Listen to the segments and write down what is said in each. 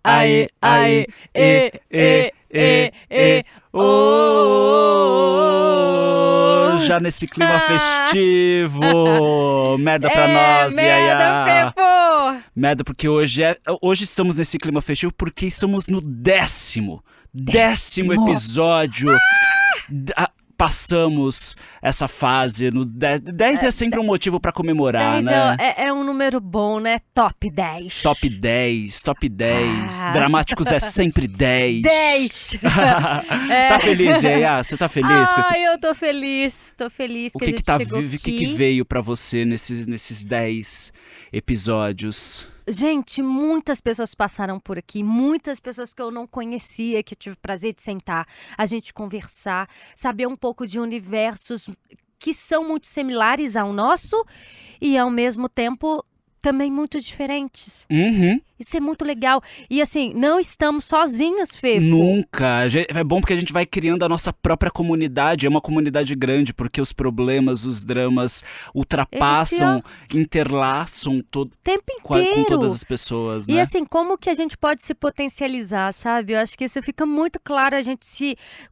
Aê, aê, aê, já nesse clima festivo. Merda pra nós, merda, Pepo! Merda, porque hoje estamos nesse clima festivo porque estamos no décimo episódio. Passamos essa fase no 10 é sempre um motivo pra comemorar, 10 né? É um número bom, né? Top 10. Top 10. Dramáticos é sempre 10. 10! Tá feliz, Yaya? Você tá feliz com esse... Ai, eu tô feliz O que a gente chegou aqui. O que veio pra você nesses 10 episódios? Gente, muitas pessoas passaram por aqui, muitas pessoas que eu não conhecia, que eu tive o prazer de sentar, a gente conversar, saber um pouco de universos que são muito similares ao nosso e, ao mesmo tempo, também muito diferentes. Uhum. Isso é muito legal. E assim, não estamos sozinhos, Fefo. Nunca. É bom porque a gente vai criando a nossa própria comunidade. É uma comunidade grande porque os problemas, os dramas ultrapassam, interlaçam tempo com inteiro. todas as pessoas, né? E assim, como que a gente pode se potencializar, sabe? Eu acho que isso fica muito claro.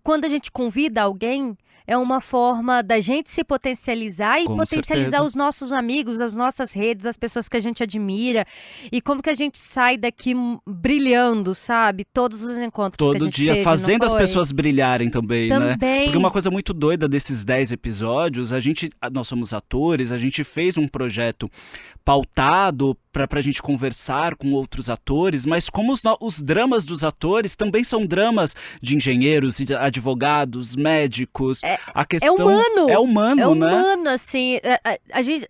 Quando a gente convida alguém, é uma forma da gente se potencializar e Com potencializar certeza. os nossos amigos, as nossas redes, as pessoas que a gente admira. E como que a gente sai daqui brilhando, sabe? Todos os encontros que a Todo gente dia, teve, fazendo não as foi? pessoas brilharem também, né? Também. Porque uma coisa muito doida desses 10 episódios, nós somos atores, a gente fez um projeto pautado pra gente conversar com outros atores, mas como os dramas dos atores também são dramas de engenheiros, de advogados, médicos. A questão É humano. né? É humano, assim. A gente...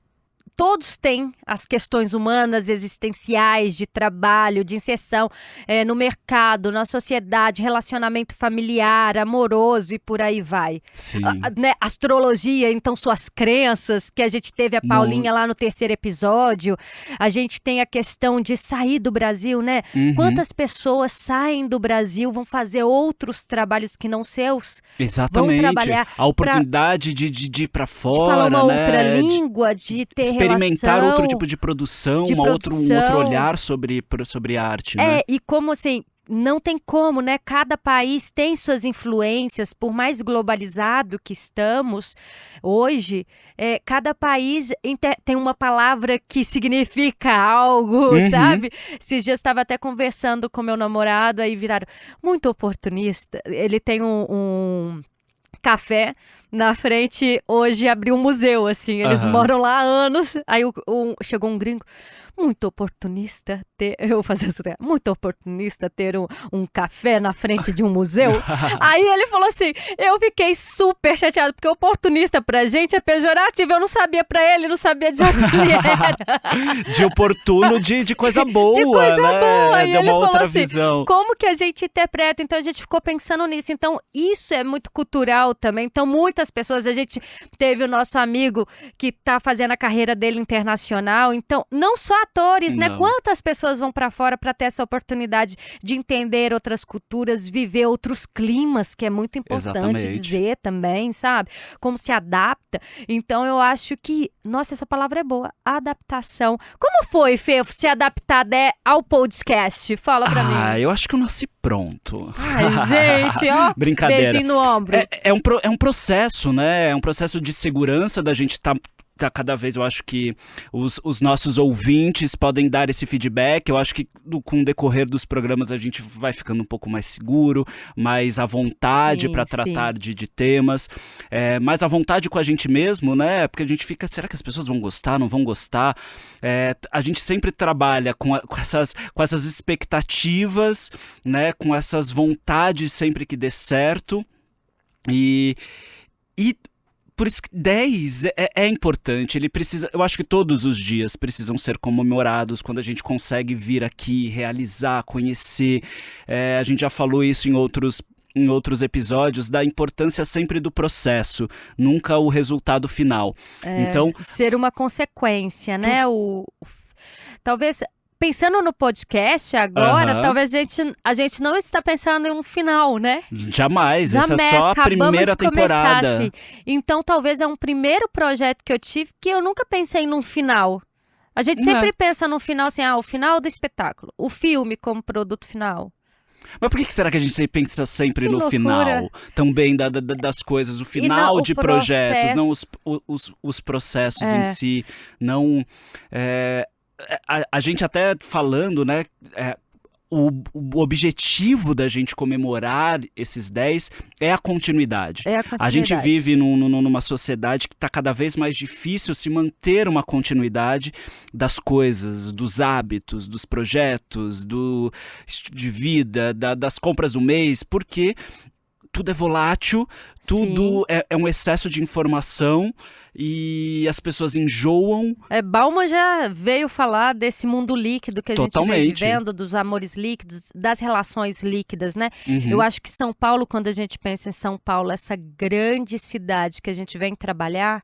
Todos têm as questões humanas, existenciais, de trabalho, de inserção no mercado, na sociedade, relacionamento familiar, amoroso e por aí vai. Sim. Né? Astrologia, então suas crenças, que a gente teve a Paulinha lá no 3º episódio. A gente tem a questão de sair do Brasil, né? Uhum. Quantas pessoas saem do Brasil, vão fazer outros trabalhos que não seus? Exatamente. Vão trabalhar a oportunidade de ir pra fora, de falar uma né? outra língua, de ter experimentar relação, outro tipo de produção, de um outro produção. olhar sobre arte, né? E como assim, não tem como, né? Cada país tem suas influências, por mais globalizado que estamos hoje, cada país tem uma palavra que significa algo, Uhum. sabe? Esses dias estava até conversando com meu namorado, aí viraram muito oportunista. Ele tem um café na frente, hoje abriu um museu, assim, eles moram lá há anos, aí chegou um gringo, muito oportunista eu vou fazer isso, muito oportunista ter um café na frente de um museu. Aí ele falou assim, eu fiquei super chateado, porque oportunista pra gente é pejorativo, eu não sabia pra ele, não sabia de onde ele era. De oportuno, de coisa boa, de coisa né? boa, e de ele uma falou outra assim, visão. como que a gente interpreta? Então a gente ficou pensando nisso, então isso é muito cultural também, então muitas pessoas, a gente teve o nosso amigo que tá fazendo a carreira dele internacional, então não só atores, né? Não. Quantas pessoas vão pra fora pra ter essa oportunidade de entender outras culturas, viver outros climas, que é muito importante Exatamente. dizer também, sabe? Como se adapta. Então eu acho que, nossa, essa palavra é boa, adaptação. Como foi, Fefo, se adaptar ao podcast? Fala pra mim. Eu acho que eu nasci pronto. Ai, gente, ó, Brincadeira. beijinho no ombro. É um processo, né? É um processo de segurança da gente tá cada vez, eu acho que os nossos ouvintes podem dar esse feedback. Eu acho que com o decorrer dos programas a gente vai ficando um pouco mais seguro, mais à vontade para tratar de temas, mais à vontade com a gente mesmo, né? Porque a gente fica, será que as pessoas vão gostar, não vão gostar? A gente sempre trabalha com essas expectativas, né? Com essas vontades sempre que dê certo. E por isso que 10 é importante, eu acho que todos os dias precisam ser comemorados quando a gente consegue vir aqui, realizar, conhecer. A gente já falou isso em outros episódios, da importância sempre do processo, nunca o resultado final. Então, ser uma consequência, né? Talvez... Pensando no podcast agora, talvez a gente não está pensando em um final, né? Jamais, essa é só a primeira temporada. Então, talvez é um primeiro projeto que eu tive que eu nunca pensei num final. A gente sempre pensa no final assim, o final do espetáculo, o filme como produto final. Mas por que será que a gente pensa sempre no final também das coisas, o final de projetos, não os processos em si, não... A gente até falando, né, o objetivo da gente comemorar esses 10 é a continuidade. A gente vive numa sociedade que está cada vez mais difícil se manter uma continuidade das coisas, dos hábitos, dos projetos, de vida, das compras do mês, porque tudo é volátil, tudo é um excesso de informação e as pessoas enjoam. Bauman já veio falar desse mundo líquido que a gente vem vivendo, dos amores líquidos, das relações líquidas, né? Eu acho que São Paulo, quando a gente pensa em São Paulo, essa grande cidade que a gente vem trabalhar,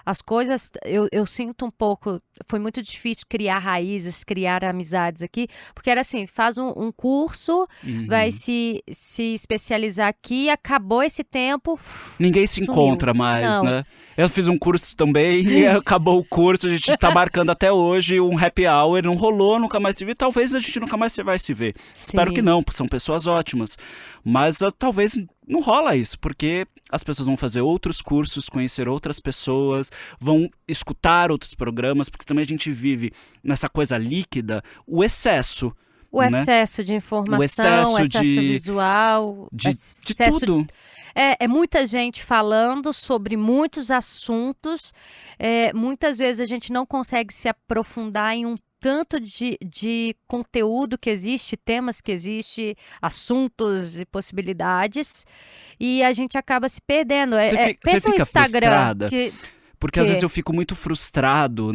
as coisas, eu sinto um pouco, foi muito difícil criar raízes, criar amizades aqui, porque era assim, faz um curso, vai se especializar aqui, acabou esse tempo, ninguém se encontra mais, né? Eu fiz um curso também e acabou o curso, a gente tá marcando até hoje um happy hour, não rolou, nunca mais se viu, talvez a gente nunca mais vai se ver. Espero que não, porque são pessoas ótimas, mas talvez não rola isso, porque as pessoas vão fazer outros cursos, conhecer outras pessoas, vão escutar outros programas, porque também a gente vive nessa coisa líquida, o excesso. O excesso de informação, o excesso visual, de tudo. É muita gente falando sobre muitos assuntos, muitas vezes a gente não consegue se aprofundar em um tanto de conteúdo que existe, temas que existe, assuntos e possibilidades, e a gente acaba se perdendo. Pensa no Instagram. Porque às vezes eu fico muito frustrado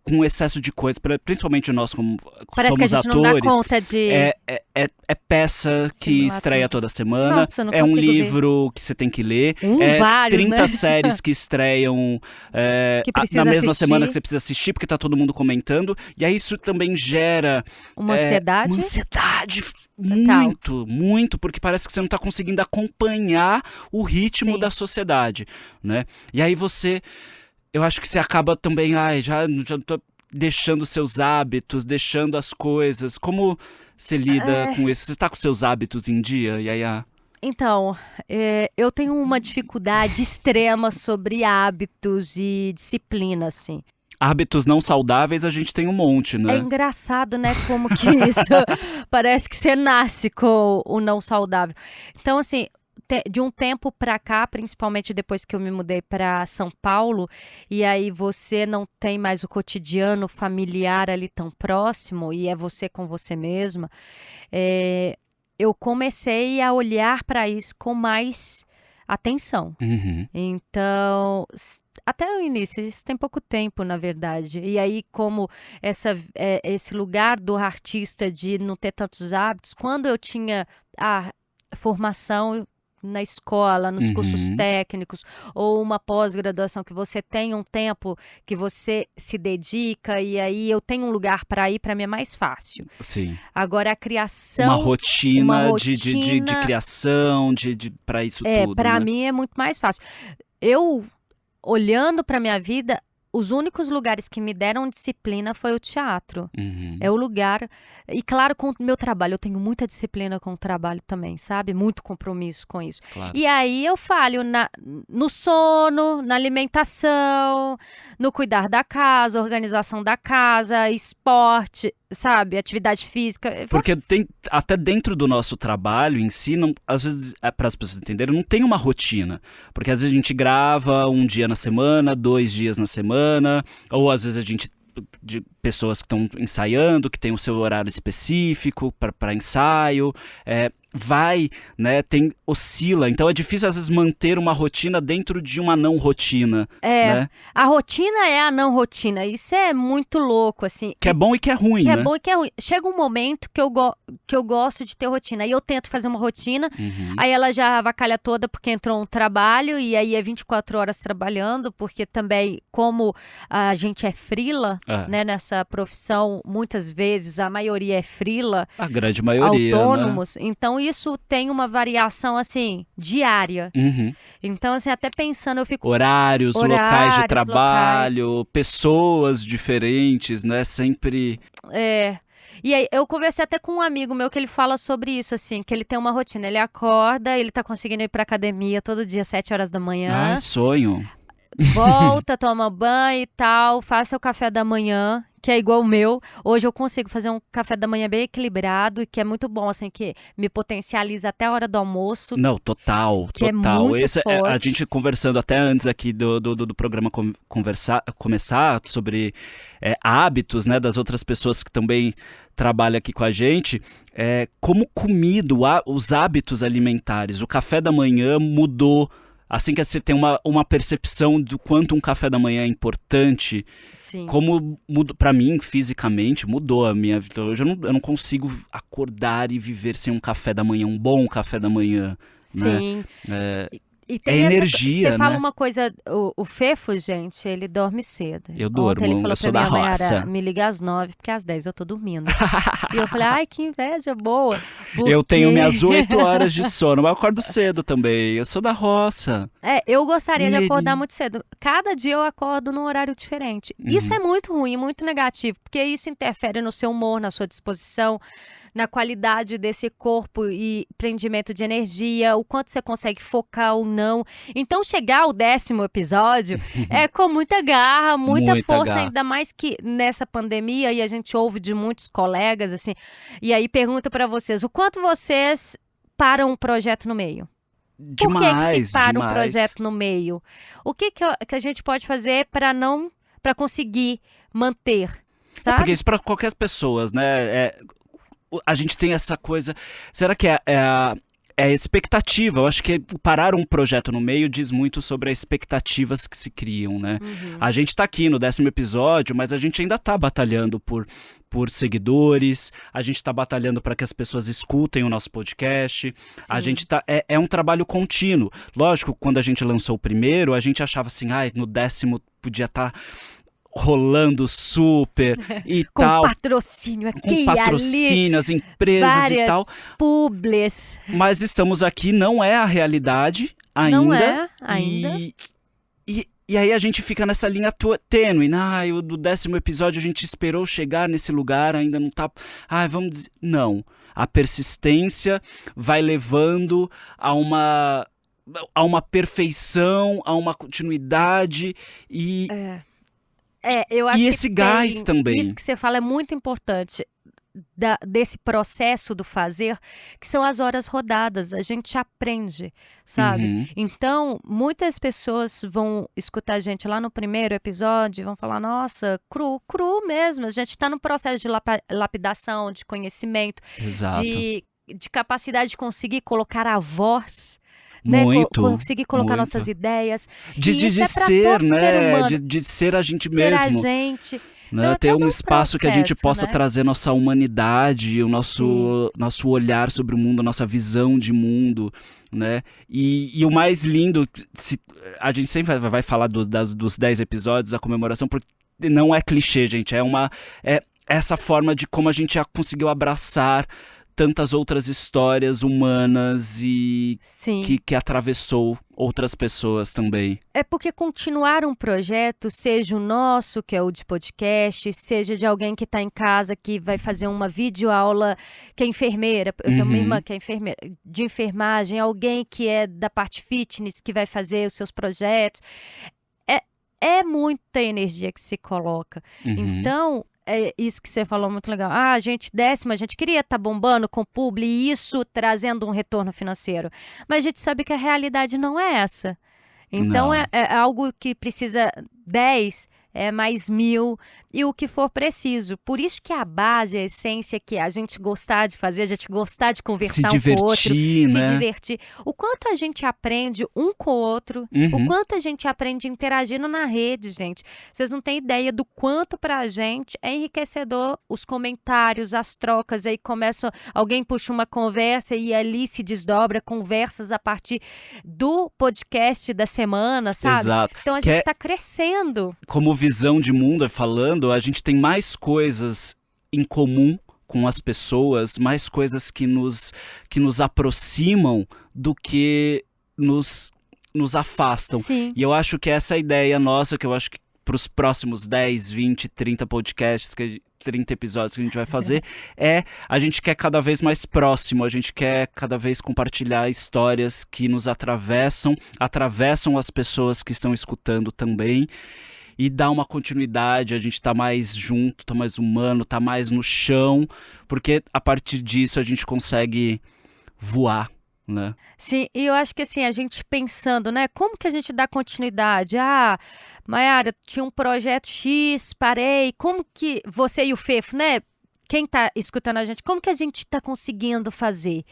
com o excesso de coisas, principalmente nós como parece somos que a gente atores, não dá conta de... É peça que estreia toda semana, Nossa, não é um consigo livro que você tem que ler, vários, 30 né? séries que estreiam que na mesma assistir. semana que você precisa assistir, porque tá todo mundo comentando, e aí isso também gera... Uma ansiedade? Uma ansiedade muito, muito, porque parece que você não tá conseguindo acompanhar o ritmo da sociedade, né? E aí eu acho que você acaba também, já tô deixando seus hábitos, deixando as coisas. Como você lida com isso? Você está com seus hábitos em dia, Yaya? Então, eu tenho uma dificuldade extrema sobre hábitos e disciplina, assim. Hábitos não saudáveis a gente tem um monte, né? É engraçado, né? Como que isso parece que você nasce com o não saudável. Então, assim... De um tempo pra cá, principalmente depois que eu me mudei para São Paulo, e aí você não tem mais o cotidiano familiar ali tão próximo, e é você com você mesma, eu comecei a olhar para isso com mais atenção. Então, até o início, isso tem pouco tempo, na verdade. E aí, como esse lugar do artista de não ter tantos hábitos, quando eu tinha a formação na escola, nos cursos técnicos, ou uma pós-graduação que você tem um tempo que você se dedica, e aí eu tenho um lugar para ir, para mim é mais fácil. Sim. Agora a criação... Uma rotina de criação, para isso tudo, para né? mim é muito mais fácil. Eu, olhando para minha vida, os únicos lugares que me deram disciplina foi o teatro. É o lugar... E claro, com o meu trabalho, eu tenho muita disciplina com o trabalho também, sabe? Muito compromisso com isso. Claro. E aí eu falho no sono, na alimentação, no cuidar da casa, organização da casa, esporte, sabe? Atividade física. Porque tem, até dentro do nosso trabalho em si, às vezes, para as pessoas entenderem, não tem uma rotina. Porque às vezes a gente grava um dia na semana, 2 dias na semana, ou às vezes a gente... de pessoas que estão ensaiando, que tem o seu horário específico para ensaio, né, oscila, então é difícil às vezes manter uma rotina dentro de uma não rotina, né? A rotina é a não rotina, isso é muito louco, assim. Que é bom e que é ruim, né? É bom e que é ruim. Chega um momento que eu gosto de ter rotina, aí eu tento fazer uma rotina, aí ela já avacalha toda porque entrou um trabalho, e aí é 24 horas trabalhando, porque também, como a gente é freela, né, nossa profissão, muitas vezes, a maioria é freela, A grande maioria, autônomos, então isso tem uma variação, assim, diária. né? Uhum. Então, assim, até pensando, eu fico... Horários, locais de Horários, trabalho, pessoas diferentes, né? Sempre. E aí, eu conversei até com um amigo meu que ele fala sobre isso, assim, que ele tem uma rotina. Ele acorda, ele tá conseguindo ir pra academia todo dia, 7 horas da manhã. Ai, sonho. Volta, toma banho e tal, faz seu café da manhã, que é igual o meu. Hoje eu consigo fazer um café da manhã bem equilibrado, que é muito bom, assim, que me potencializa até a hora do almoço. Não, total, Que é total. muito Esse a forte. gente conversando até antes aqui do programa começar sobre hábitos, né, das outras pessoas que também trabalham aqui com a gente, como os hábitos alimentares. O café da manhã mudou. Assim que você tem uma percepção do quanto um café da manhã é importante, Sim. como para mim, fisicamente, mudou a minha vida. Hoje eu não consigo acordar e viver sem um café da manhã, um bom café da manhã. Sim. Né? E tem energia, Você fala né? uma coisa, o Fefo, gente, ele dorme cedo. Eu durmo, Ontem ele falou eu sou pra da mim, Mayara, roça. me liga às 9, porque às 10 eu tô dormindo. E eu falei, ai, que inveja boa. Eu tenho porque- minhas 8 horas de sono, mas eu acordo cedo também. Eu sou da roça. Eu gostaria de acordar Mineirinho. muito cedo. Cada dia eu acordo num horário diferente. Isso é muito ruim, muito negativo, porque isso interfere no seu humor, na sua disposição, na qualidade desse corpo e prendimento de energia, o quanto você consegue focar ou não. Então, chegar ao 10º episódio é com muita garra, muita Muita força, garra. ainda mais que nessa pandemia, e a gente ouve de muitos colegas, assim, e aí pergunta pra vocês, o quanto vocês param um projeto no meio? Por que que Demais, se para um demais. projeto no meio? O que a gente pode fazer para conseguir manter, sabe? Porque isso para qualquer pessoa, né? A gente tem essa coisa. Será que é a expectativa? Eu acho que parar um projeto no meio diz muito sobre as expectativas que se criam, né? A gente tá aqui no 10º episódio, mas a gente ainda tá batalhando por seguidores, a gente tá batalhando para que as pessoas escutem o nosso podcast. A Sim. gente tá. É um trabalho contínuo. Lógico, quando a gente lançou o primeiro, a gente achava assim, no 10º podia estar rolando super e Com tal. patrocínio aqui Com e ali, patrocínio, as empresas várias e tal. publis. Mas estamos aqui, não é a realidade ainda. Não é ainda. E aí a gente fica nessa linha tênue. Do 10º episódio a gente esperou chegar nesse lugar, ainda não tá... vamos dizer... Não. A persistência vai levando a uma perfeição, a uma continuidade e... Eu acho E que esse gás também. Isso que você fala é muito importante desse processo do fazer, que são as horas rodadas. A gente aprende, sabe? Uhum. Então, muitas pessoas vão escutar a gente lá no primeiro episódio e vão falar, nossa, cru mesmo. A gente está no processo de lapidação, de conhecimento, Exato. de capacidade de conseguir colocar a voz, né? Muito, Conseguir colocar muito. nossas ideias. De E isso é pra ser, todo ser né? humano. De ser a gente Ser mesmo. a gente. Né? Então, é Ter todo um um espaço que a gente processo, possa né? trazer nossa humanidade, o nosso olhar sobre o mundo, a nossa visão de mundo, né? E o mais lindo, a gente sempre vai falar dos 10 episódios, a comemoração, porque não é clichê, gente, é essa forma de como a gente já conseguiu abraçar tantas outras histórias humanas e Sim. que atravessou outras pessoas também. É porque continuar um projeto, seja o nosso, que é o de podcast, seja de alguém que está em casa, que vai fazer uma videoaula, que é enfermeira, eu tenho uma irmã que é enfermeira, de enfermagem, alguém que é da parte fitness, que vai fazer os seus projetos. É muita energia que se coloca. Então, é isso que você falou muito legal. A gente 10º, a gente queria estar bombando com publi e isso trazendo um retorno financeiro. Mas a gente sabe que a realidade não é essa. Então Não. é algo que precisa 10, mais 1000 e o que for preciso. Por isso que a base, a essência que a gente gostar de fazer, a gente gostar de conversar Se um com o outro, divertir, né? se divertir. O quanto a gente aprende um com o outro, o quanto a gente aprende interagindo na rede, gente. Vocês não têm ideia do quanto pra gente é enriquecedor os comentários, as trocas, aí alguém puxa uma conversa e ali se desdobra conversas a partir do podcast da semana, sabe? Exato. Então a Que gente é- tá crescendo. Como visão de mundo falando, a gente tem mais coisas em comum com as pessoas, mais coisas que nos aproximam do que nos afastam. Sim. E eu acho que essa ideia nossa, que eu acho que para os próximos 10, 20, 30 podcasts, 30 episódios que a gente vai fazer, a gente quer cada vez mais próximo, a gente quer cada vez compartilhar histórias que nos atravessam as pessoas que estão escutando também, e dar uma continuidade, a gente tá mais junto, tá mais humano, tá mais no chão, porque a partir disso a gente consegue voar, né? Sim, e eu acho que assim, a gente pensando, né, como que a gente dá continuidade? Maiara, tinha um projeto X, parei, como que você e o Fefo, né, quem tá escutando a gente, como que a gente tá conseguindo fazer?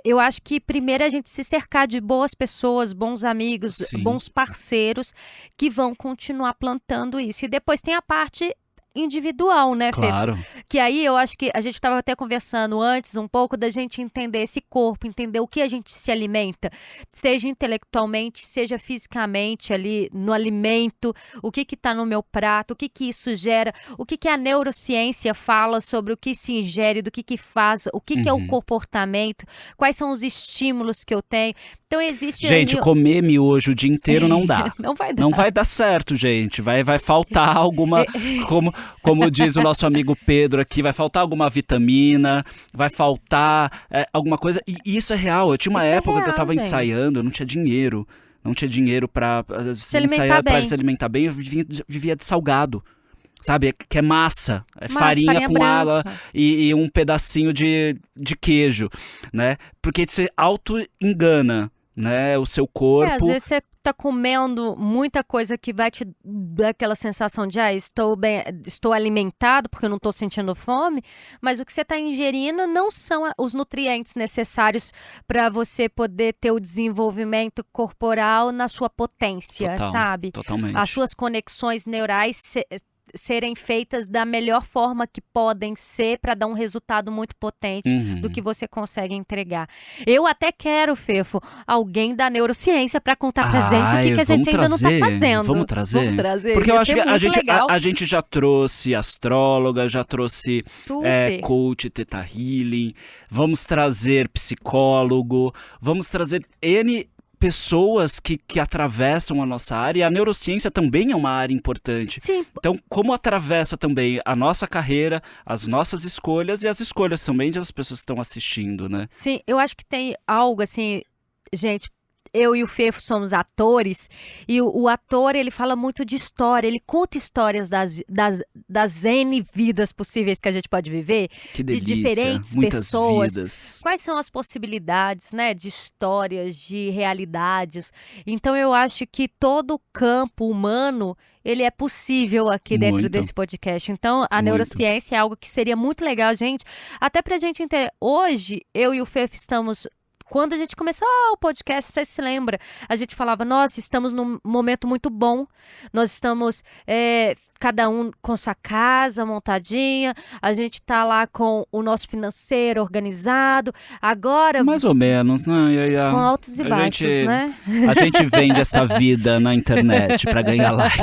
Eu acho que primeiro a gente se cercar de boas pessoas, bons amigos, Sim. bons parceiros que vão continuar plantando isso. E depois tem a parte individual, né, Fê? Claro. Que aí eu acho que a gente estava até conversando antes um pouco da gente entender esse corpo, entender o que a gente se alimenta, seja intelectualmente, seja fisicamente ali no alimento, o que está no meu prato, o que isso gera, o que a neurociência fala sobre o que se ingere, do que faz, o que é o comportamento, quais são os estímulos que eu tenho. Então existe... Gente, comer miojo o dia inteiro não dá. Não vai dar. Não vai dar certo, gente. Vai faltar alguma... Como diz o nosso amigo Pedro aqui, vai faltar alguma vitamina, vai faltar alguma coisa. E isso é real. Eu tinha uma época que eu tava ensaiando, eu não tinha dinheiro. Não tinha dinheiro pra ensaiar, pra se alimentar bem. Eu vivia de salgado. Sabe? Que é massa. É farinha com branca. água e um pedacinho de queijo, né? Porque você auto-engana, né, o seu corpo. Às vezes você tá comendo muita coisa que vai te dar aquela sensação de estou alimentado porque eu não estou sentindo fome, mas o que você está ingerindo não são os nutrientes necessários para você poder ter o desenvolvimento corporal na sua potência, sabe? Totalmente. As suas conexões neurais serem feitas da melhor forma que podem ser para dar um resultado muito potente do que você consegue entregar. Eu até quero, Fefo, alguém da neurociência para contar pra gente o que a gente ainda não tá fazendo. Vamos trazer? Porque eu acho que a gente já trouxe astróloga, já trouxe coach Theta Healing, vamos trazer psicólogo, vamos trazer N pessoas que atravessam a nossa área, e a neurociência também é uma área importante. Sim. Então, como atravessa também a nossa carreira, as nossas escolhas e as escolhas também das pessoas que estão assistindo, né? Sim, eu acho que tem algo assim, gente, eu e o Fefo somos atores, e o ator, ele fala muito de história, ele conta histórias das N vidas possíveis que a gente pode viver, que delícia, de diferentes muitas pessoas. Vidas. Quais são as possibilidades, né, de histórias, de realidades. Então eu acho que todo o campo humano, ele é possível aqui dentro desse podcast. Então a neurociência é algo que seria muito legal, gente, até pra gente entender. Hoje, eu e o Fefo estamos... Quando a gente começou o podcast, você se lembra, a gente falava, nossa, estamos num momento muito bom, nós estamos cada um com sua casa montadinha, a gente tá lá com o nosso financeiro organizado, agora... Mais ou menos, né? Com altos e baixos, né? A gente vende essa vida na internet pra ganhar like.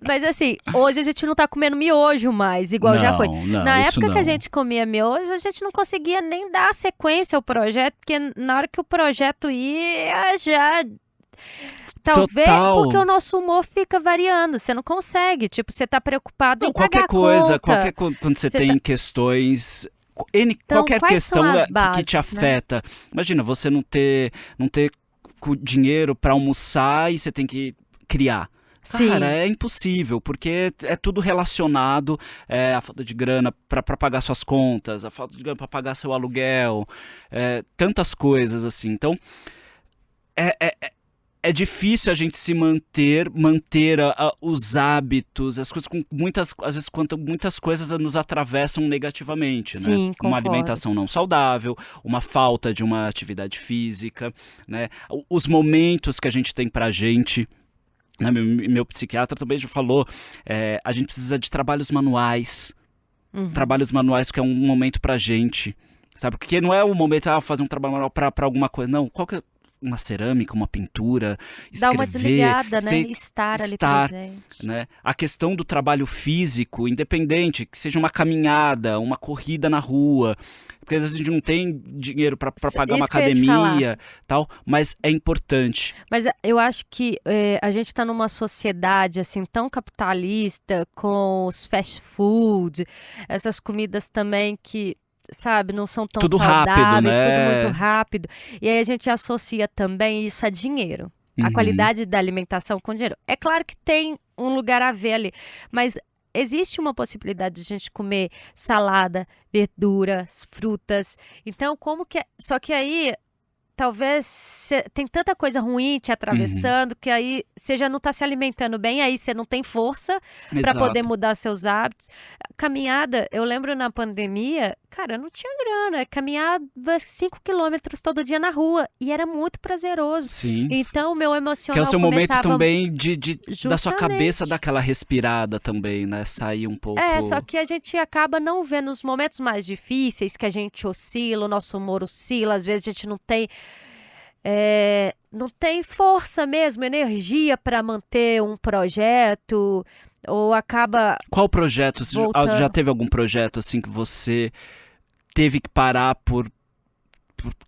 Mas assim, hoje a gente não tá comendo miojo mais, igual já foi. Na época que a gente comia miojo, a gente não conseguia nem dar sequência ao projeto, porque na hora que o projeto ia, já... Talvez porque o nosso humor fica variando, você não consegue, tipo, você tá preocupado em pagar a conta. Quando você tem questões... qualquer questão que te afeta. Né? Imagina, você não ter dinheiro pra almoçar e você tem que criar. Sim. Cara, é impossível, porque é tudo relacionado, a falta de grana para pagar suas contas, a falta de grana para pagar seu aluguel, tantas coisas assim. Então, é difícil a gente se manter os hábitos, as coisas às vezes quando muitas coisas nos atravessam negativamente, Sim, né? concordo. Uma alimentação não saudável, uma falta de uma atividade física, né? Os momentos que a gente tem pra gente. Meu psiquiatra também já falou, a gente precisa de trabalhos manuais, que é um momento pra gente, sabe? Porque não é o momento, fazer um trabalho manual pra alguma coisa, não, uma cerâmica, uma pintura, Dá uma desligada, né? você Estar ali estar, presente. né? A questão do trabalho físico, independente, que seja uma caminhada, uma corrida na rua, porque às vezes a gente não tem dinheiro para pagar uma Isso que eu ia te falar. academia, tal, mas é importante. Mas eu acho que a gente está numa sociedade assim tão capitalista, com os fast food, essas comidas também que, sabe, não são tão Tudo rápido, saudáveis, tudo né? muito rápido. E aí a gente associa também isso a dinheiro. A Uhum. qualidade da alimentação com dinheiro. É claro que tem um lugar a ver ali, mas existe uma possibilidade de a gente comer salada, verduras, frutas. Então, como que só que aí talvez tem tanta coisa ruim te atravessando que aí você já não está se alimentando bem, aí você não tem força para poder Exato. mudar seus hábitos. Caminhada, eu lembro na pandemia, cara, eu não tinha grana, caminhava 5 quilômetros todo dia na rua e era muito prazeroso. Sim. Então, o meu Que emocional é o seu momento começava... também da sua cabeça Justamente. dar aquela respirada também, né? Sair um pouco. Só que a gente acaba não vendo os momentos mais difíceis, que a gente oscila, o nosso humor oscila, às vezes a gente não tem força mesmo, energia para manter um projeto, ou acaba Qual projeto? Você voltando. já teve algum projeto assim que você teve que parar por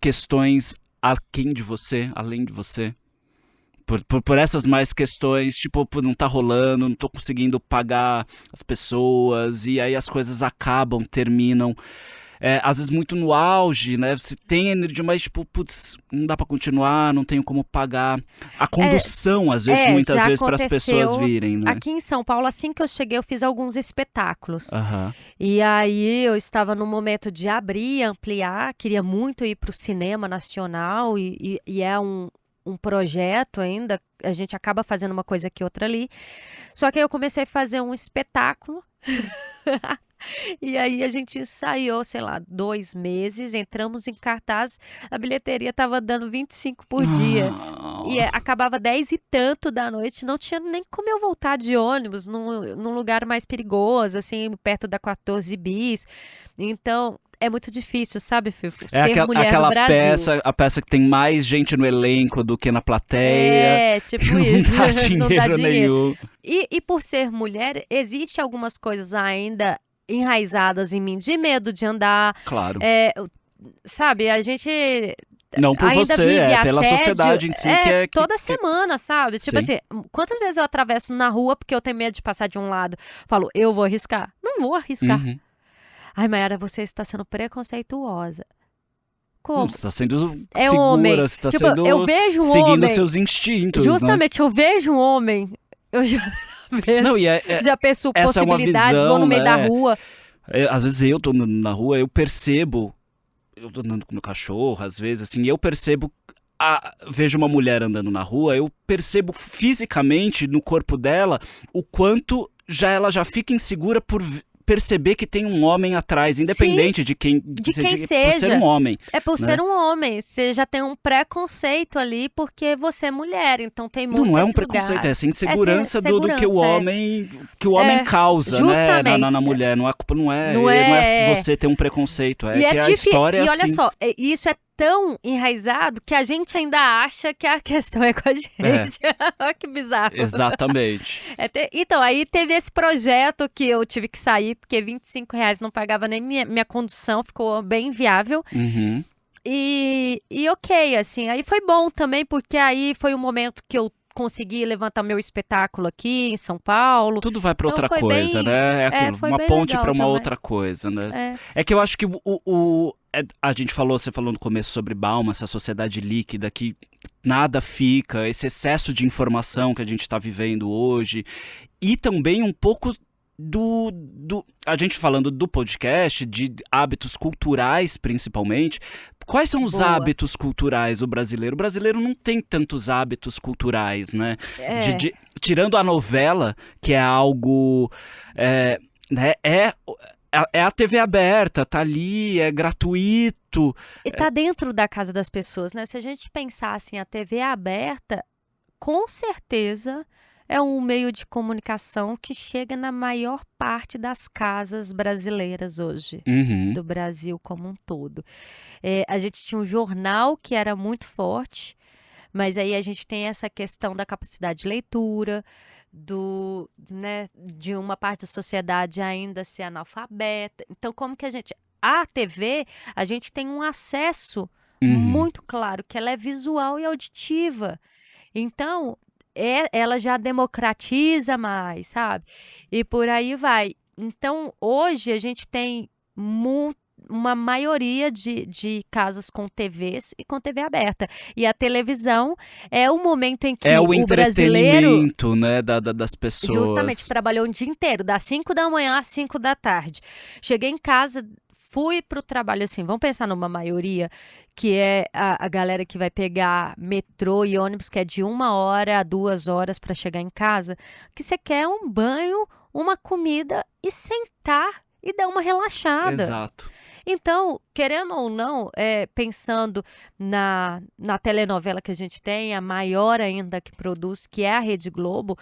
questões aquém de você, além de você? Por essas mais questões, tipo, não tá rolando, não tô conseguindo pagar as pessoas, e aí as coisas acabam, terminam. Às vezes muito no auge, né? Você tem energia, mas tipo, putz, não dá pra continuar, não tenho como pagar. A condução, às vezes, muitas já vezes, para as pessoas aconteceu virem, né? aqui em São Paulo, assim que eu cheguei, eu fiz alguns espetáculos. Aham. E aí eu estava no momento de abrir, ampliar, queria muito ir para o cinema nacional e é um projeto ainda, a gente acaba fazendo uma coisa aqui, outra ali. Só que aí eu comecei a fazer um espetáculo. E aí a gente ensaiou, sei lá, 2 meses, entramos em cartaz, a bilheteria tava dando 25 por dia. E acabava 10 e tanto da noite, não tinha nem como eu voltar de ônibus num lugar mais perigoso, assim, perto da 14 bis. Então, é muito difícil, sabe, Fifo? Ser mulher aquela no Brasil. a peça que tem mais gente no elenco do que na plateia. Tipo Não isso, dá não dá dinheiro dinheiro. nenhum. E por ser mulher, existe algumas coisas ainda enraizadas em mim, de medo de andar, Claro. sabe, a gente Não por ainda você, vive pela assédio, sociedade em si que toda semana, sabe? Tipo Sim. assim, quantas vezes eu atravesso na rua porque eu tenho medo de passar de um lado, falo, eu vou arriscar? Não vou arriscar. Uhum. Ai, Mayara, você está sendo preconceituosa. Como? Você está sendo É segura, homem. você está Tipo, sendo eu vejo um seguindo homem, seus instintos, né? justamente, eu vejo um homem, eu já Não, e já penso essa é uma possibilidades, visão, vou no meio da né? rua. Às vezes eu tô andando na rua, eu percebo, eu tô andando com meu cachorro, às vezes, assim, eu percebo, vejo uma mulher andando na rua, eu percebo fisicamente no corpo dela o quanto ela já fica insegura por perceber que tem um homem atrás, independente de quem quem por seja. ser um homem. É por né? ser um homem, você já tem um preconceito ali porque você é mulher, então tem muito Não é um esse preconceito, lugar. é essa insegurança do que o segurança, homem causa, né, justamente. na mulher. Não, a culpa não é você ter um preconceito, E que a história é e assim. olha só, isso é tão enraizado que a gente ainda acha que a questão é com a gente. Olha que bizarro. Exatamente. Então, aí teve esse projeto que eu tive que sair, porque R$25 não pagava nem minha condução, ficou bem inviável. Uhum. E ok, assim, aí foi bom também, porque aí foi o momento que eu consegui levantar meu espetáculo aqui em São Paulo. Tudo vai para Então, outra foi coisa, bem- né? É aquilo, foi uma bem ponte legal para uma também. outra coisa, né? É. É que eu acho que a gente você falou no começo sobre Bauman, essa sociedade líquida que nada fica, esse excesso de informação que a gente está vivendo hoje, e também um pouco a gente falando do podcast, de hábitos culturais principalmente. Quais são os Boa. hábitos culturais do brasileiro? O brasileiro não tem tantos hábitos culturais, né? Tirando a novela, que é algo, né? É a TV aberta, tá ali, é gratuito. E tá dentro da casa das pessoas, né? Se a gente pensar assim, a TV aberta, com certeza é um meio de comunicação que chega na maior parte das casas brasileiras hoje, Uhum. do Brasil como um todo. A gente tinha um jornal que era muito forte, Mas aí a gente tem essa questão da capacidade de leitura, né, de uma parte da sociedade ainda ser analfabeta. Então, como que a TV, a gente tem um acesso Uhum. muito claro, que ela é visual e auditiva. Então, ela já democratiza mais, sabe? E por aí vai. Então, hoje a gente tem uma maioria de casas com TVs e com TV aberta. E a televisão é o momento em que É o o brasileiro entretenimento, né, das justamente pessoas. trabalhou o dia inteiro, das 5 da manhã às 5 da tarde. Cheguei em casa, fui pro trabalho assim, vamos pensar numa maioria, que é a galera que vai pegar metrô e ônibus, que é de 1 hora a 2 horas para chegar em casa, que você quer um banho, uma comida e sentar e dar uma relaxada. Exato. Então, querendo ou não, pensando na telenovela que a gente tem, a maior ainda que produz, que é a Rede Globo,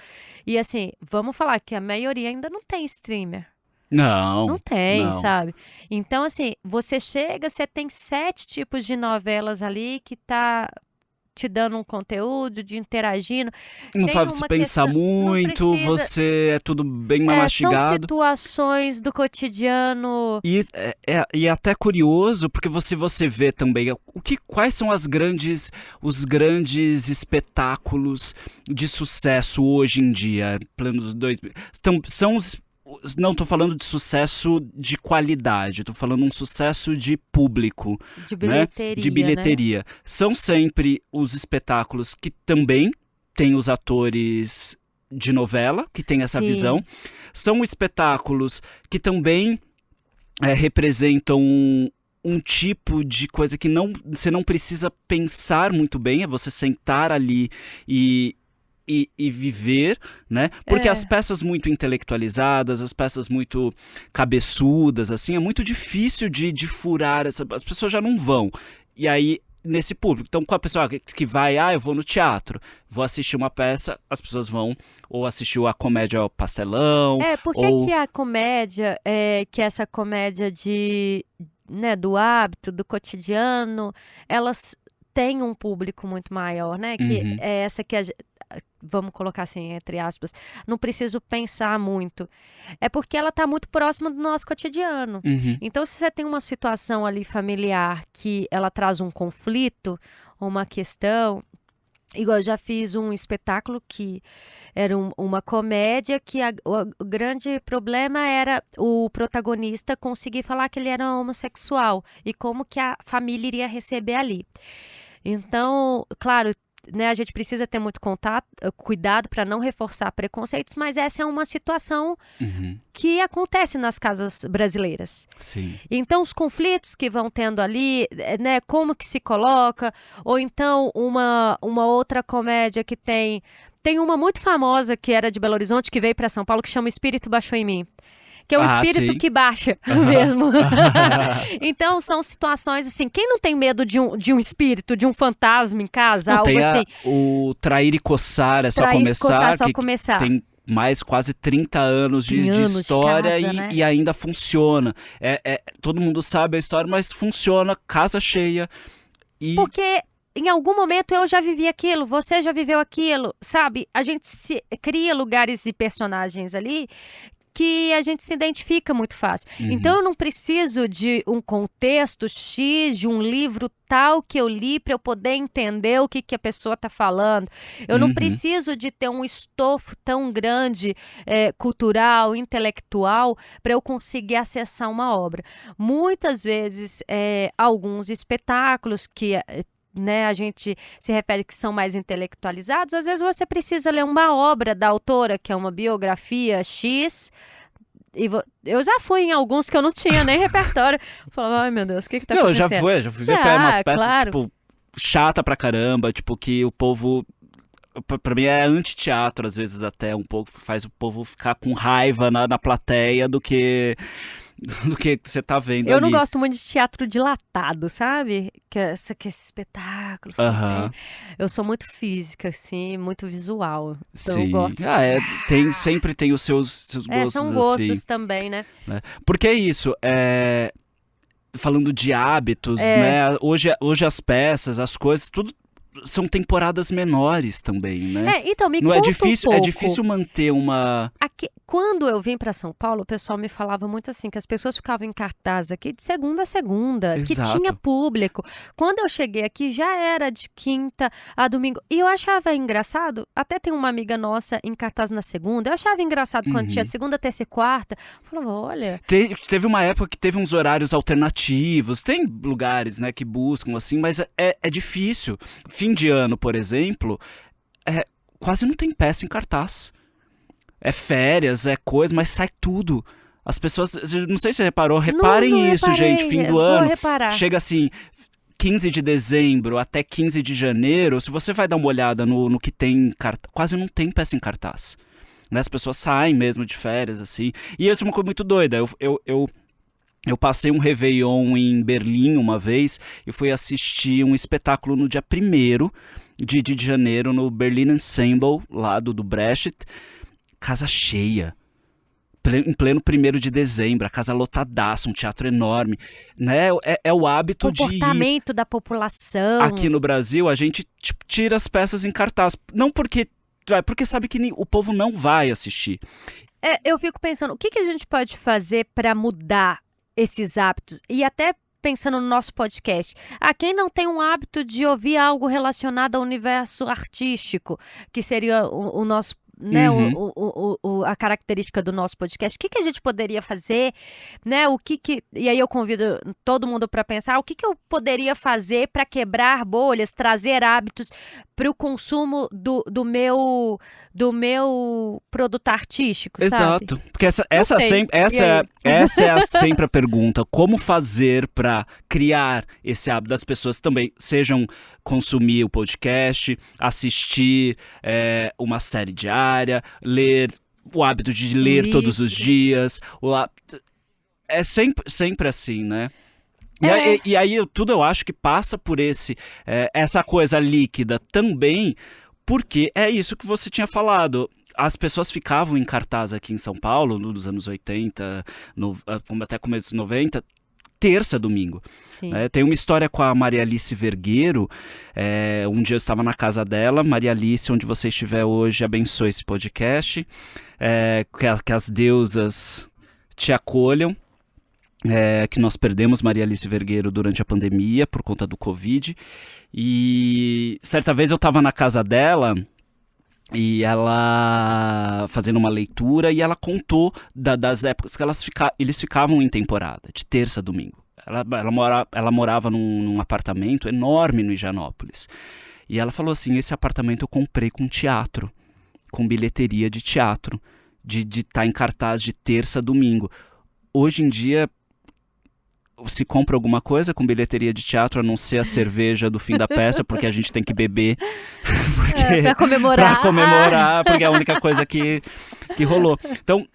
e assim, vamos falar que a maioria ainda não tem streamer. Não Não, tem, não. sabe? Então, assim, você chega, você tem 7 tipos de novelas ali que tá te dando um conteúdo, de interagindo. Não Tem faz uma pensar questão, não muito, precisa. você é tudo bem mais São mastigado. situações do cotidiano. E é até curioso, porque você vê também quais são os grandes espetáculos de sucesso hoje em dia, planos 2000. Não estou falando de sucesso de qualidade, estou falando um sucesso de público, De né? bilheteria, De né? bilheteria. São sempre os espetáculos que também têm os atores de novela, que tem essa Sim. visão. São espetáculos que também representam um tipo de coisa que você não precisa pensar muito bem, é você sentar ali e viver, né? Porque as peças muito intelectualizadas, as peças muito cabeçudas, assim, é muito difícil de furar, as pessoas já não vão. E aí, nesse público, então com a pessoa que vai, eu vou no teatro, vou assistir uma peça, as pessoas vão ou assistir a comédia Pastelão, Por que a comédia, que essa comédia né, do hábito, do cotidiano, elas têm um público muito maior, né? Que é essa que vamos colocar assim, entre aspas, não preciso pensar muito. É porque ela está muito próxima do nosso cotidiano. Então, se você tem uma situação ali familiar que ela traz um conflito, uma questão. Igual eu já fiz um espetáculo que era uma comédia que o grande problema era o protagonista conseguir falar que ele era homossexual e como que a família iria receber ali. Então, claro, né, a gente precisa ter muito cuidado para não reforçar preconceitos, mas essa é uma situação que acontece nas casas brasileiras. Sim. Então, os conflitos que vão tendo ali, né, como que se coloca, ou então uma outra comédia que tem uma muito famosa que era de Belo Horizonte, que veio para São Paulo, que chama Espírito Baixou em Mim. Que é um espírito sim. que baixa mesmo. Então, são situações assim, quem não tem medo de um espírito, de um fantasma em casa, Não, algo tem assim? o Trair e Coçar, é só Trair e começar. Coçar, é só que começar. Tem mais quase 30 anos de história de casa, né? e ainda funciona. Todo mundo sabe a história, mas funciona, casa cheia. Porque em algum momento eu já vivi aquilo, você já viveu aquilo, sabe? A gente cria lugares e personagens ali que a gente se identifica muito fácil. Então, eu não preciso de um contexto X, de um livro tal que eu li para eu poder entender o que a pessoa está falando. Eu não preciso de ter um estofo tão grande, cultural, intelectual, para eu conseguir acessar uma obra. Muitas vezes, alguns espetáculos que né, a gente se refere que são mais intelectualizados, às vezes você precisa ler uma obra da autora, que é uma biografia X, e eu já fui em alguns que eu não tinha nem repertório. Eu falava, ai meu Deus, o que tá acontecendo? Eu já fui ver umas peças, tipo, chata pra caramba, tipo, que o povo... Pra mim é anti-teatro, às vezes até um pouco, faz o povo ficar com raiva na plateia do que você tá vendo Eu ali. não gosto muito de teatro dilatado, sabe? Que esses espetáculos que tem. Eu sou muito física, assim, muito visual. Então Sim. eu gosto de... sempre tem os seus gostos, são gostos assim, também, né? Porque é isso, falando de hábitos, né? Hoje as peças, as coisas, tudo são temporadas menores também, né? Então me Não conta é difícil, um pouco. é difícil manter uma... Quando eu vim para São Paulo, o pessoal me falava muito assim, que as pessoas ficavam em cartaz aqui de segunda a segunda, que Exato. tinha público. Quando eu cheguei aqui, já era de quinta a domingo. E eu achava engraçado, até tem uma amiga nossa em cartaz na segunda, eu achava engraçado quando tinha segunda, terça e quarta. Eu falava, olha... Teve uma época que teve uns horários alternativos, tem lugares, né, que buscam assim, mas é difícil. Fim de ano, por exemplo, quase não tem peça em cartaz. É férias, é coisa, mas sai tudo. As pessoas, não sei se você reparou, reparem não isso, reparei, gente, fim do vou ano. reparar. Chega assim, 15 de dezembro até 15 de janeiro, se você vai dar uma olhada no que tem em cartaz, quase não tem peça em cartaz. Né? As pessoas saem mesmo de férias, assim. E isso é uma coisa muito doida. Eu passei um Réveillon em Berlim uma vez e fui assistir um espetáculo no dia 1º de janeiro no Berlin Ensemble, lá do Brecht. Casa cheia. Em pleno 1º de dezembro, a casa lotadaça, um teatro enorme. Né? É o hábito de ir. Comportamento da população. Aqui no Brasil, a gente tira as peças em cartaz. Não porque sabe que o povo não vai assistir. Eu fico pensando, o que a gente pode fazer para mudar esses hábitos? E até pensando no nosso podcast. Quem não tem um hábito de ouvir algo relacionado ao universo artístico, que seria o nosso... Né, a característica do nosso podcast, o que a gente poderia fazer, né, e aí eu convido todo mundo para pensar, o que eu poderia fazer para quebrar bolhas, trazer hábitos para o consumo do meu produto artístico, sabe? Exato, porque essa é sempre a pergunta, como fazer para criar esse hábito das pessoas também, sejam consumir o podcast, assistir uma série diária, ler, o hábito de ler todos os dias, é sempre assim, né? E aí tudo eu acho que passa por essa coisa líquida também, porque é isso que você tinha falado. As pessoas ficavam em cartaz aqui em São Paulo, nos anos 80, até começo dos 90, terça, domingo. Tem uma história com a Maria Alice Vergueiro. Um dia eu estava na casa dela. Maria Alice, onde você estiver hoje, abençoe esse podcast. Que as deusas te acolham. Que nós perdemos Maria Alice Vergueiro durante a pandemia por conta do Covid. E certa vez eu estava na casa dela e ela fazendo uma leitura e ela contou das épocas que eles ficavam em temporada, de terça a domingo. Ela morava num apartamento enorme no Higienópolis. E ela falou assim, esse apartamento eu comprei com teatro, com bilheteria de teatro, de estar em cartaz de terça a domingo. Hoje em dia, se compra alguma coisa com bilheteria de teatro, a não ser a cerveja do fim da peça, porque a gente tem que beber. Pra comemorar. Pra comemorar, porque é a única coisa que rolou. Então,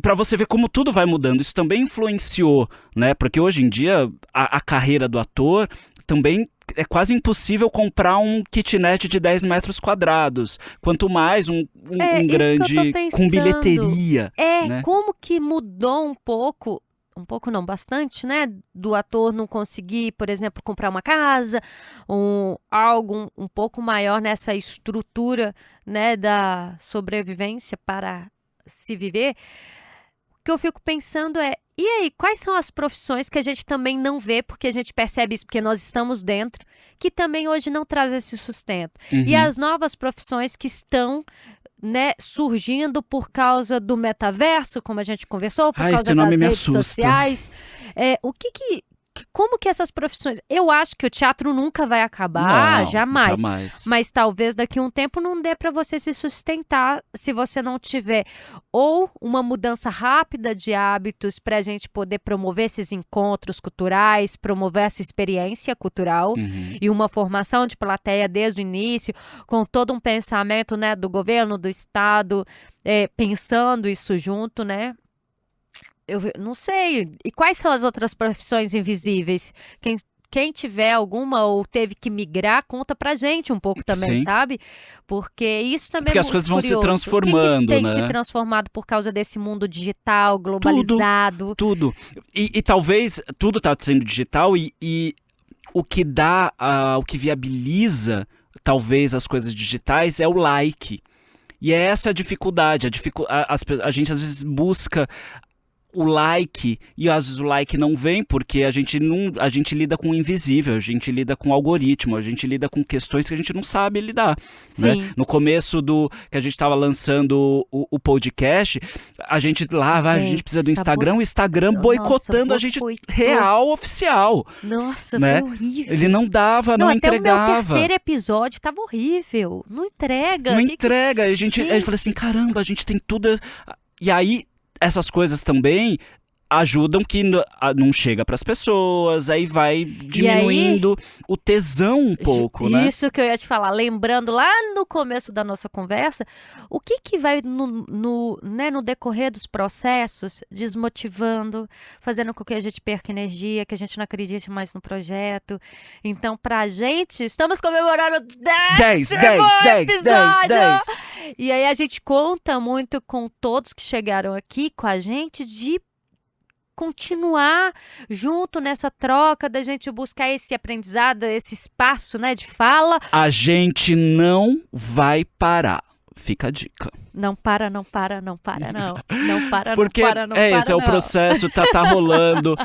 para você ver como tudo vai mudando, isso também influenciou, né? Porque hoje em dia, a carreira do ator também é quase impossível comprar um kitnet de 10 metros quadrados. Quanto mais um grande com bilheteria. Né? Como que mudou um pouco não, bastante, né, do ator não conseguir, por exemplo, comprar uma casa, algo um pouco maior nessa estrutura, né, da sobrevivência para se viver. O que eu fico pensando e aí, quais são as profissões que a gente também não vê, porque a gente percebe isso, porque nós estamos dentro, que também hoje não traz esse sustento. E as novas profissões que estão, né, surgindo por causa do metaverso, como a gente conversou, por causa das redes sociais. Como que essas profissões... Eu acho que o teatro nunca vai acabar, não, jamais. Mas talvez daqui a um tempo não dê para você se sustentar se você não tiver ou uma mudança rápida de hábitos para a gente poder promover esses encontros culturais, promover essa experiência cultural e uma formação de plateia desde o início, com todo um pensamento, né, do governo, do Estado, pensando isso junto, né? Eu não sei. E quais são as outras profissões invisíveis? Quem tiver alguma ou teve que migrar, conta pra gente um pouco também, Sim. Sabe? Porque isso também Porque é as muito coisas vão se curioso. transformando, o que tem né? se transformado por causa desse mundo digital, globalizado? Tudo. E talvez tudo está sendo digital e o que dá, o que viabiliza talvez as coisas digitais é o like. E é essa a dificuldade. A gente às vezes busca o like, e às vezes o like não vem porque a gente lida com o invisível, a gente lida com o algoritmo, a gente lida com questões que a gente não sabe lidar. Sim. Né? No começo que a gente estava lançando o podcast, a gente a gente precisa do Instagram, o Instagram boicotando a gente real, oficial. Nossa, né? foi horrível. Ele não dava, não entregava. Até o meu terceiro episódio tava horrível. Não entrega. Não entrega. E a gente falou assim, caramba, a gente tem tudo... E aí, essas coisas também ajudam que não chega para as pessoas, aí vai diminuindo o tesão um pouco, né? Isso que eu ia te falar, lembrando lá no começo da nossa conversa, o que vai no decorrer dos processos desmotivando, fazendo com que a gente perca energia, que a gente não acredite mais no projeto. Então, pra gente, estamos comemorando 10 episódios! E aí a gente conta muito com todos que chegaram aqui com a gente de continuar junto nessa troca, da gente buscar esse aprendizado, esse espaço, né, de fala. A gente não vai parar. Fica a dica. Não para, não. Não para, não para, porque não para, não esse é o processo, tá rolando.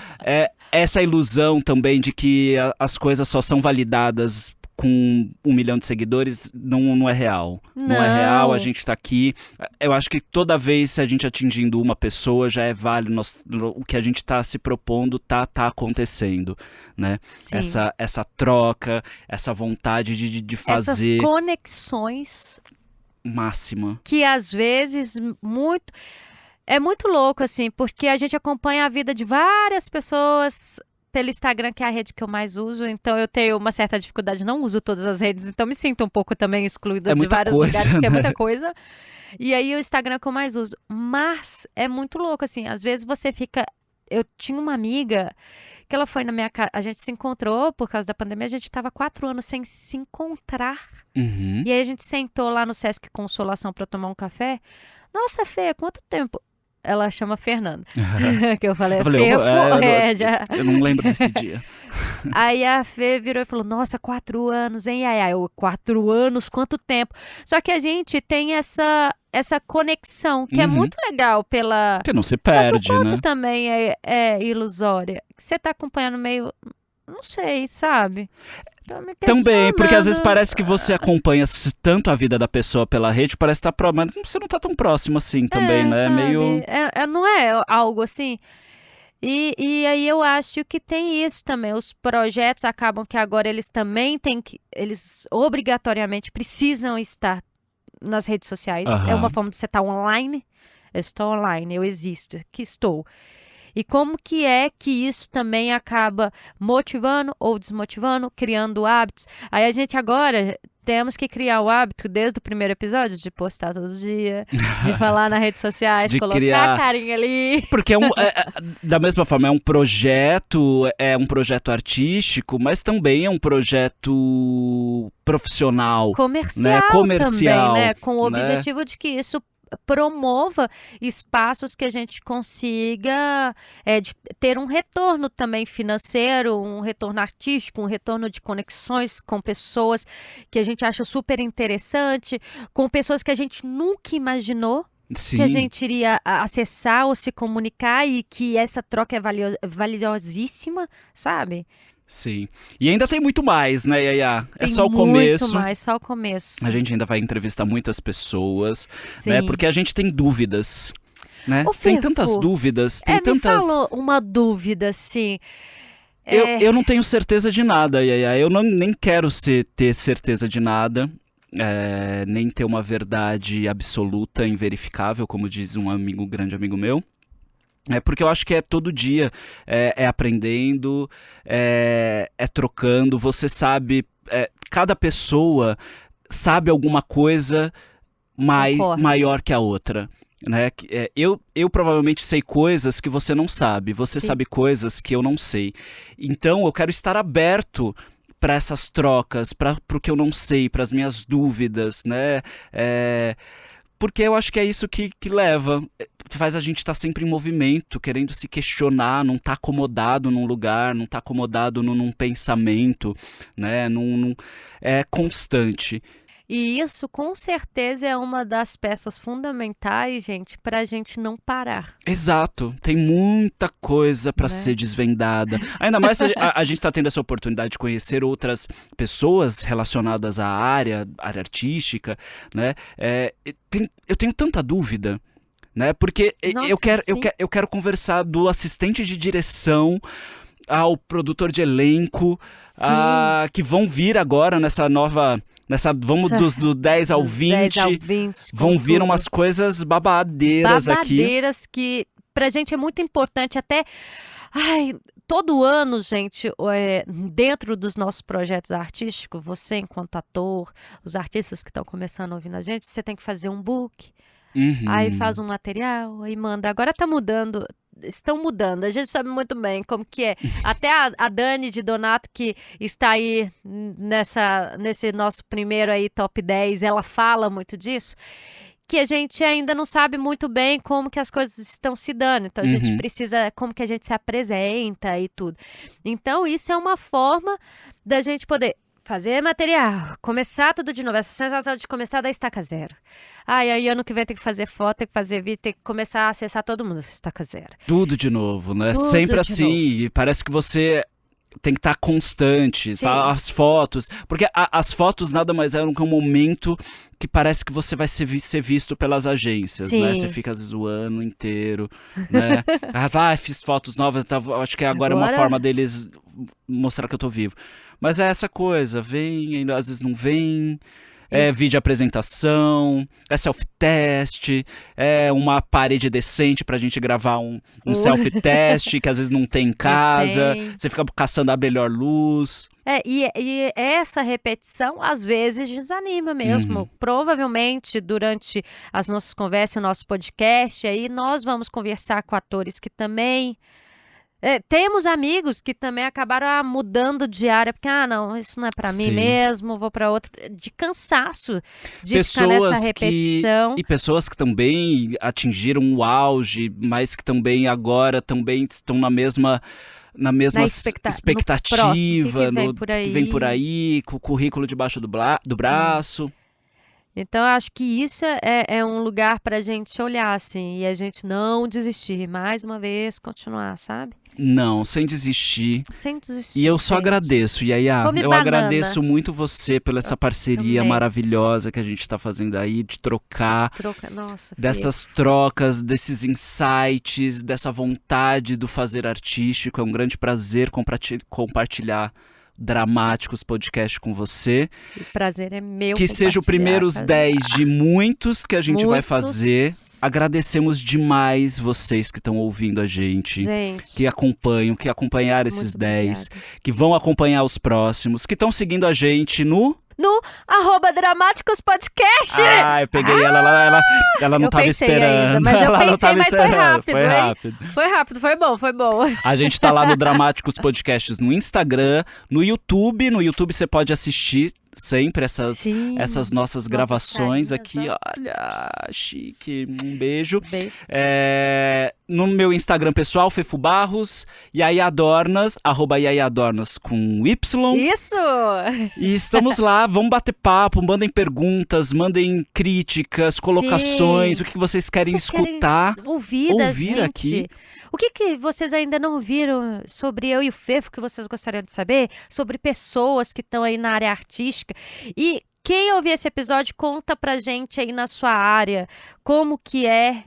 Essa ilusão também de que as coisas só são validadas com 1 milhão de seguidores não é real. Não é real, a gente tá aqui. Eu acho que toda vez a gente atingindo uma pessoa já é válido. O que a gente tá se propondo tá acontecendo, né? Essa troca, essa vontade de fazer... Essas conexões... máxima. Que às vezes é muito louco, assim, porque a gente acompanha a vida de várias pessoas... pelo Instagram, que é a rede que eu mais uso, então eu tenho uma certa dificuldade, não uso todas as redes, então me sinto um pouco também excluída de vários lugares, porque é muita coisa. E aí o Instagram que eu mais uso. Mas é muito louco, assim, às vezes você fica... Eu tinha uma amiga que ela foi na minha casa, a gente se encontrou por causa da pandemia, a gente estava 4 anos sem se encontrar. Uhum. E aí a gente sentou lá no Sesc Consolação para tomar um café. Nossa, Fê, quanto tempo? Ela chama Fernanda. Que eu falei, eu não lembro desse dia. Aí a Fê virou e falou, nossa, 4 anos, hein? Ai, 4 anos, quanto tempo. Só que a gente tem essa conexão, que é muito legal pela... Que não se perde, Só que o ponto né? também é ilusória. Você tá acompanhando meio... Não sei, sabe? Também, porque às vezes parece que você acompanha tanto a vida da pessoa pela rede, parece estar próximo, mas você não tá tão próximo assim também, né? Sabe? Meio... não é algo assim. E aí eu acho que tem isso também. Os projetos acabam que agora eles também eles obrigatoriamente precisam estar nas redes sociais. Uhum. É uma forma de você estar online. Eu estou online, eu existo, aqui estou. E como que isso também acaba motivando ou desmotivando, criando hábitos. Aí a gente agora temos que criar o hábito, desde o primeiro episódio, de postar todo dia, de falar nas redes sociais, de colocar a carinha ali. Porque da mesma forma, é um projeto artístico, mas também é um projeto profissional. Comercial também, né? Com o objetivo de que isso promova espaços que a gente consiga de ter um retorno também financeiro, um retorno artístico, um retorno de conexões com pessoas que a gente acha super interessante, com pessoas que a gente nunca imaginou. Sim. Que a gente iria acessar ou se comunicar e que essa troca é valiosíssima, sabe? Sim. E ainda tem muito mais, né, Yaya? Tem só o começo. Muito mais, só o começo. A gente ainda vai entrevistar muitas pessoas, Sim. né? Porque a gente tem dúvidas, né? Ô, tem Fefo, tantas dúvidas, tem me tantas... falou uma dúvida, assim... Eu não tenho certeza de nada, Yaya. Eu nem quero ter certeza de nada. Nem ter uma verdade absoluta, inverificável, como diz um grande amigo meu. Porque eu acho que todo dia, aprendendo, é trocando, você sabe, cada pessoa sabe alguma coisa maior que a outra. Né? Eu provavelmente sei coisas que você não sabe, você Sim. sabe coisas que eu não sei. Então eu quero estar aberto para essas trocas, para o que eu não sei, para as minhas dúvidas, né? Porque eu acho que é isso que leva. faz a gente estar sempre em movimento, querendo se questionar, não tá acomodado num lugar, não tá acomodado num pensamento, né? É constante. E isso, com certeza, é uma das peças fundamentais, gente, para a gente não parar. Exato, tem muita coisa para Né? ser desvendada. Ainda mais se a gente está tendo essa oportunidade de conhecer outras pessoas relacionadas à área artística, né? Eu tenho tanta dúvida, né? Porque Nossa, eu quero conversar do assistente de direção ao produtor de elenco, que vão vir agora nessa nova... Vamos do 10 ao 20, 10 ao 20 vão vir umas coisas babadeiras aqui. Babadeiras que pra gente é muito importante até... todo ano, gente, dentro dos nossos projetos artísticos, você enquanto ator, os artistas que estão começando ouvindo a gente, você tem que fazer um book, aí faz um material, aí manda. Agora tá mudando... Estão mudando, a gente sabe muito bem como que é. Até a Dani de Donato, que está aí nesse nosso primeiro aí top 10, ela fala muito disso, que a gente ainda não sabe muito bem como que as coisas estão se dando. Então a gente precisa, como que a gente se apresenta e tudo. Então isso é uma forma da gente poder fazer material, começar tudo de novo. Essa sensação de começar da estaca zero. Aí ano que vem tem que fazer foto, tem que fazer vídeo, tem que começar a acessar todo mundo. Estaca zero. Tudo de novo, né? Tudo Sempre de assim. novo. E parece que você tem que estar constante. As fotos. Porque as fotos nada mais é do que um momento que parece que você vai ser visto pelas agências, né? Você fica às vezes o ano inteiro, né? Fiz fotos novas. Acho que agora é uma forma deles mostrar que eu tô vivo. Mas é essa coisa, vem, ainda às vezes não vem, é vídeo apresentação, é self-test, é uma parede decente pra gente gravar um self-test que às vezes não tem em casa, você fica caçando a melhor luz. E essa repetição às vezes desanima mesmo. Provavelmente durante as nossas conversas, o nosso podcast, aí nós vamos conversar com atores que também... temos amigos que também acabaram mudando de área, porque, não, isso não é pra mim mesmo, vou pra outro, de cansaço de ficar nessa repetição. E pessoas que também atingiram o auge, mas que também agora também estão na mesma expectativa, que vem por aí, com o currículo debaixo do braço. Então, eu acho que isso é um lugar pra gente olhar, assim, e a gente não desistir, mais uma vez, continuar, sabe? Não, sem desistir. Sem desistir. E eu só agradeço, Yaya. Eu banana. agradeço muito você pela essa parceria maravilhosa que a gente tá fazendo aí, de trocar. Nossa, dessas trocas, desses insights, dessa vontade do fazer artístico. É um grande prazer compartilhar Dramáticos Podcast com você. O prazer é meu. Que seja o primeiros 10 de muitos que a gente vai fazer. Agradecemos demais vocês que estão ouvindo a gente, que acompanharam esses 10, que vão acompanhar os próximos, que estão seguindo a gente no @Dramáticos Podcast. Eu peguei ela não estava esperando. Ainda, mas eu pensei, mas foi rápido. Foi rápido, foi bom. A gente tá lá no Dramáticos Podcasts no Instagram, no YouTube. No YouTube você pode assistir sempre essas nossas gravações aqui. Olha, chique. Um beijo. No meu Instagram pessoal, Fefo Barros, Yaya Adornas, @YayaAdornas com Y. Isso! E estamos lá, vamos bater papo, mandem perguntas, mandem críticas, colocações, o que vocês querem escutar. Ouvir da gente. Aqui. O que vocês ainda não ouviram sobre eu e o Fefo, que vocês gostariam de saber? Sobre pessoas que estão aí na área artística. E quem ouvir esse episódio, conta pra gente aí na sua área, como que é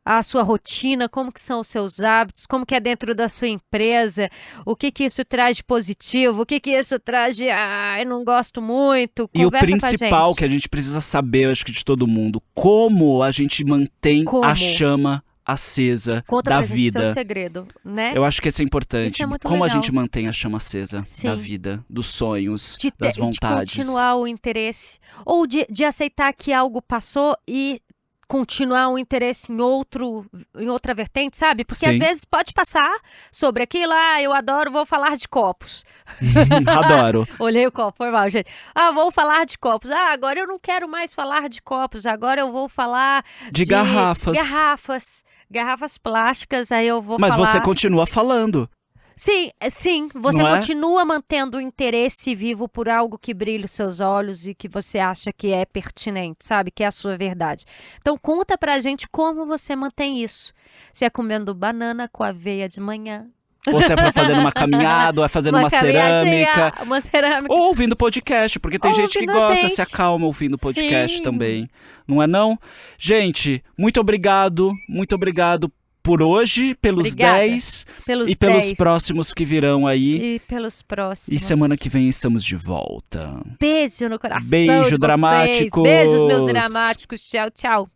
a sua rotina, como que são os seus hábitos, como que é dentro da sua empresa, o que isso traz de positivo, o que isso traz de eu não gosto muito. E o principal que a gente precisa saber, eu acho que de todo mundo, como a gente mantém a chama acesa da vida. Conta seu segredo, né? Eu acho que isso é importante. Isso é muito como legal. a gente mantém a chama acesa da vida, dos sonhos, das vontades. De continuar o interesse. Ou de aceitar que algo passou e continuar um interesse em outra vertente, sabe? Porque às Sim. vezes pode passar sobre aquilo, eu adoro, vou falar de copos. Adoro. Olhei o copo, foi mal, gente. Vou falar de copos. Agora eu não quero mais falar de copos, agora eu vou falar De garrafas. Garrafas plásticas, aí eu vou Mas falar... você continua falando. Sim, você Não é? continua mantendo o interesse vivo por algo que brilha os seus olhos e que você acha que é pertinente, sabe? Que é a sua verdade. Então conta pra gente como você mantém isso. Se é comendo banana com aveia de manhã. Ou se é pra fazer uma caminhada, ou é fazendo uma cerâmica. Uma cerâmica. Ou ouvindo podcast, porque tem gente que Ouvindo gosta, gente. se acalma ouvindo podcast Sim. também. Não é não? Gente, muito obrigado por hoje, pelos Obrigada. 10 Pelos e pelos 10. próximos que virão aí. E pelos próximos. E semana que vem estamos de volta. Beijo no coração Beijo, de vocês. dramáticos. Beijos, meus dramáticos. Tchau, tchau.